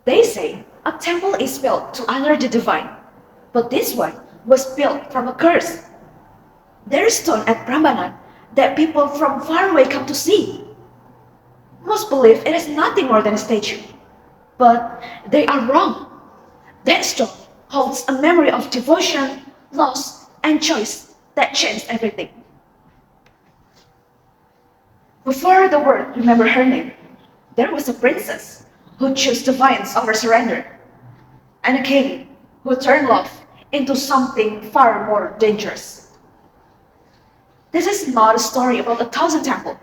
They say a temple is built to honor the divine, but this one was built from a curse. There is stone at Prambanan that people from far away come to see. Most believe it is nothing more than a statue, but they are wrong. That stone holds a memory of devotion, loss, and choice that changed everything. Before the world remembered her name, there was a princess who chose defiance over surrender, and a king who turned love into something far more dangerous. This is not a story about a thousand temple.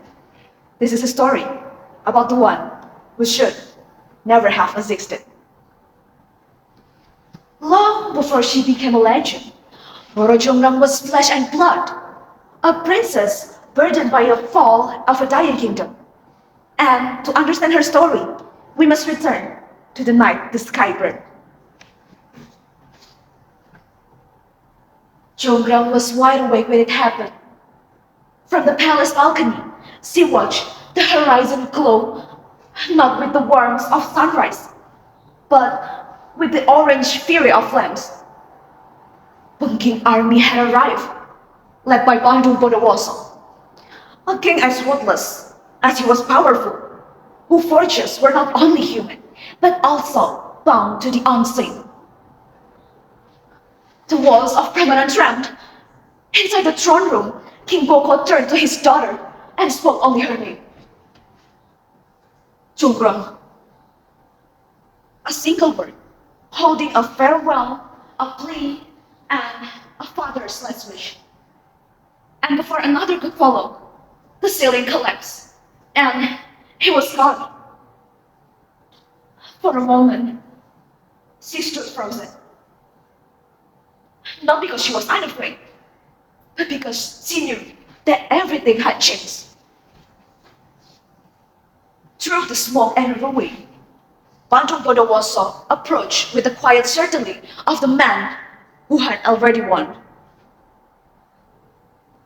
This is a story about the one who should never have existed. Long before she became a legend, Roro Jonggrang was flesh and blood, a princess burdened by the fall of a dying kingdom. And to understand her story, we must return to the night the sky burned. Jonggrang was wide awake when it happened. From the palace balcony, she watched the horizon glow, not with the warmth of sunrise, but with the orange fury of flames. King army had arrived, led by Bandung Bondowoso, a king as ruthless as he was powerful, whose fortunes were not only human, but also bound to the unseen. The walls of Prambanan trembled. Inside the throne room, King Boko turned to his daughter and spoke only her name. Jonggrang. A single word, holding a farewell, a plea, and a father's last wish. And before another could follow, the ceiling collapsed, and he was gone. For a moment, she stood frozen. Not because she was unafraid, but because she knew that everything had changed. Through the smoke and the wind, Bandung Bondowoso approached with the quiet certainty of the man who had already won.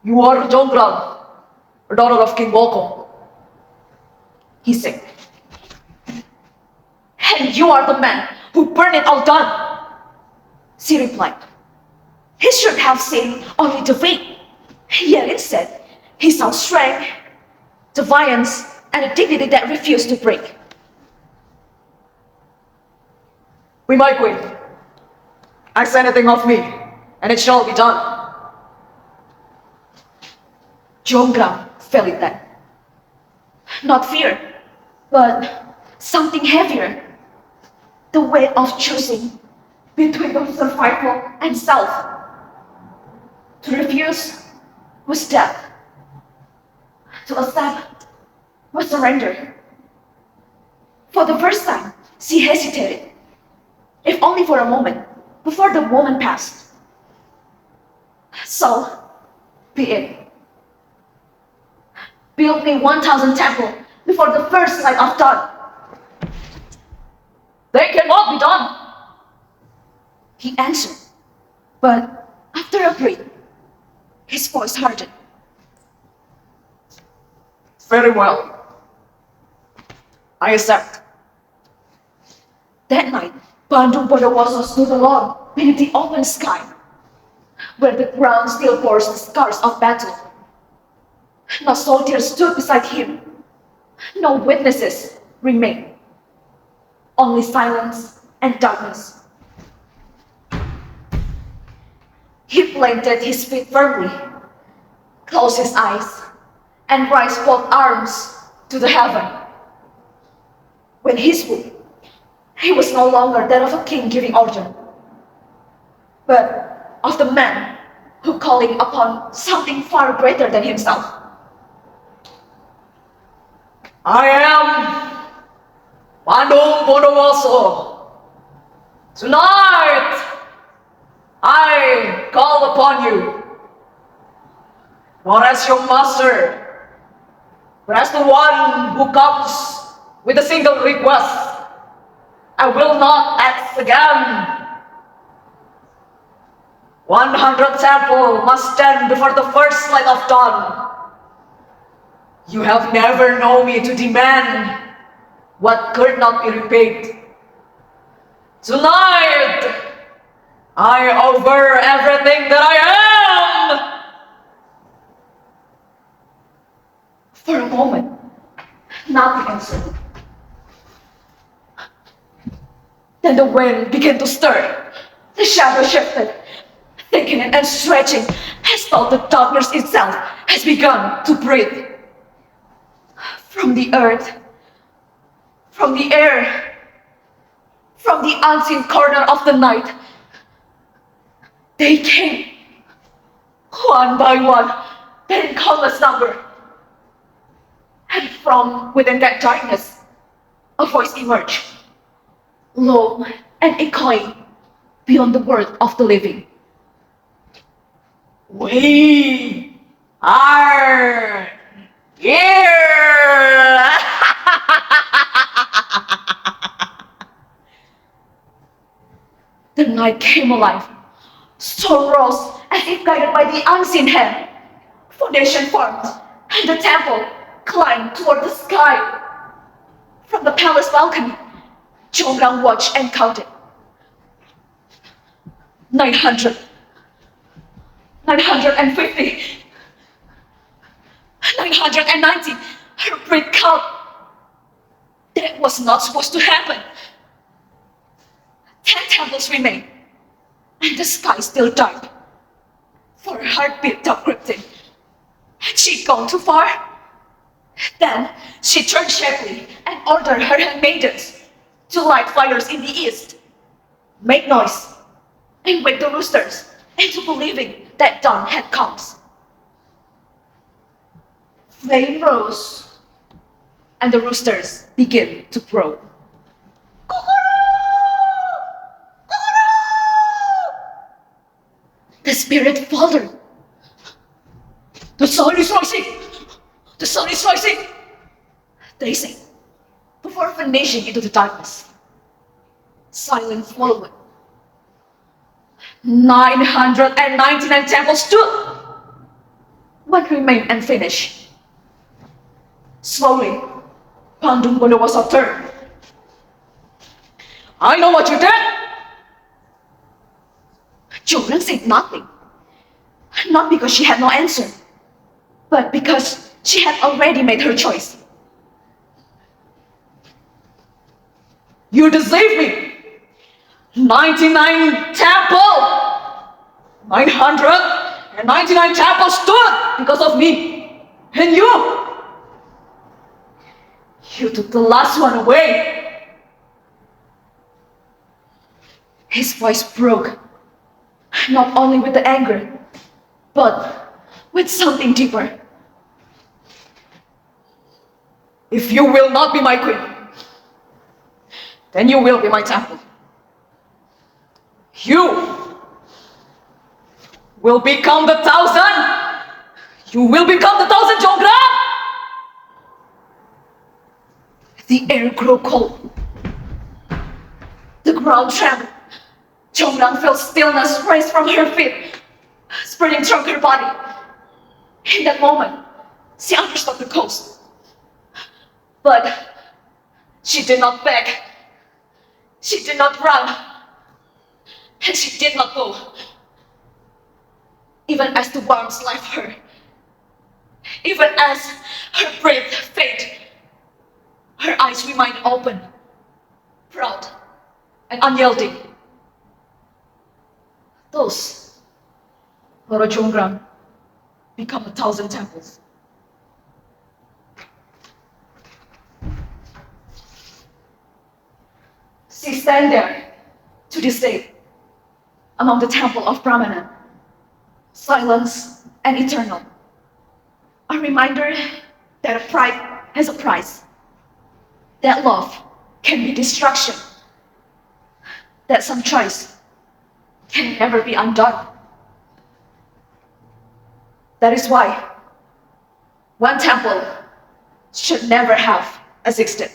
"You are Jonggrang, daughter of King Boko," he said. "And you are the man who burned it all down," she replied. He should have seen only defeat, yet instead he saw strength, defiance, and a dignity that refused to break. "We might win. Ask anything of me, and it shall be done." Jonggrang felt it then. Not fear, but something heavier. The weight of choosing between the survival and self. To refuse was death. To accept was surrender. For the first time, she hesitated, if only for a moment, before the moment passed. So, be it. Build me 1,000 temples before the first light of dawn. "They cannot be done," he answered. But after a breath, his voice hardened. "Very well. I accept." That night, Bandung Bondowoso stood alone beneath the open sky, where the ground still bore the scars of battle. No soldier stood beside him. No witnesses remained. Only silence and darkness. He planted his feet firmly, closed his eyes, and raised both arms to the heaven. When he spoke, he was no longer that of a king giving order, but of the man who calling upon something far greater than himself. "I am Bandung Bondowoso. Tonight, I call upon you, not as your master, but as the one who comes with a single request. I will not ask again. 100 temples must stand before the first light of dawn. You have never known me to demand what could not be repaid. Tonight, I offer everything that I am! For a moment, nothing answered. Then the wind began to stir. The shadow shifted, thickening and stretching, as though the darkness itself has begun to breathe. From the earth, from the air, from the unseen corner of the night, they came, one by one, in countless number. And from within that darkness, a voice emerged, low and echoing beyond the world of the living. We are here! The night came alive, so rose as if guided by the unseen hand. Foundation formed, and the temple climbed toward the sky. From the palace balcony, Jonggrang watched and counted. 900, 950, 990. Her breath count. That was not supposed to happen. 10 temples remain, and the sky still dark. For her heartbeat stopped griping. Had she gone too far? Then she turned sharply and ordered her handmaidens to light fires in the east, make noise, and wake the roosters into believing that dawn had come. Flame rose, and the roosters began to crow. The spirit faltered. The sun is rising! The sun is rising! They say, before vanishing into the darkness. Silence followed. 999 temples stood. One remained unfinished. Slowly, Bandung Bondowoso turned. I know what you did! Jonggrang said nothing. Not because she had no answer, but because she had already made her choice. You deceived me! 99 temple! 999 temples stood because of me! And you took the last one away! His voice broke, not only with the anger, but with something deeper. If you will not be my queen, then you will be my temple. You will become the Thousand! You will become the Thousand, Jonggrang! The air grew cold. The ground trembled. Jonggrang felt stillness rise from her feet, spreading through her body. In that moment, she understood the cause. But she did not beg. She did not run. And she did not go. Even as the warmth left her, even as her breath faded, her eyes remained open, proud, and unyielding. Those, Roro Jonggrang, become 1,000 temples. She stands there to this day among the temple of Brahmanad, silence and eternal. A reminder that a pride has a price, that love can be destruction, that some choice can never be undone. That is why one temple should never have existed.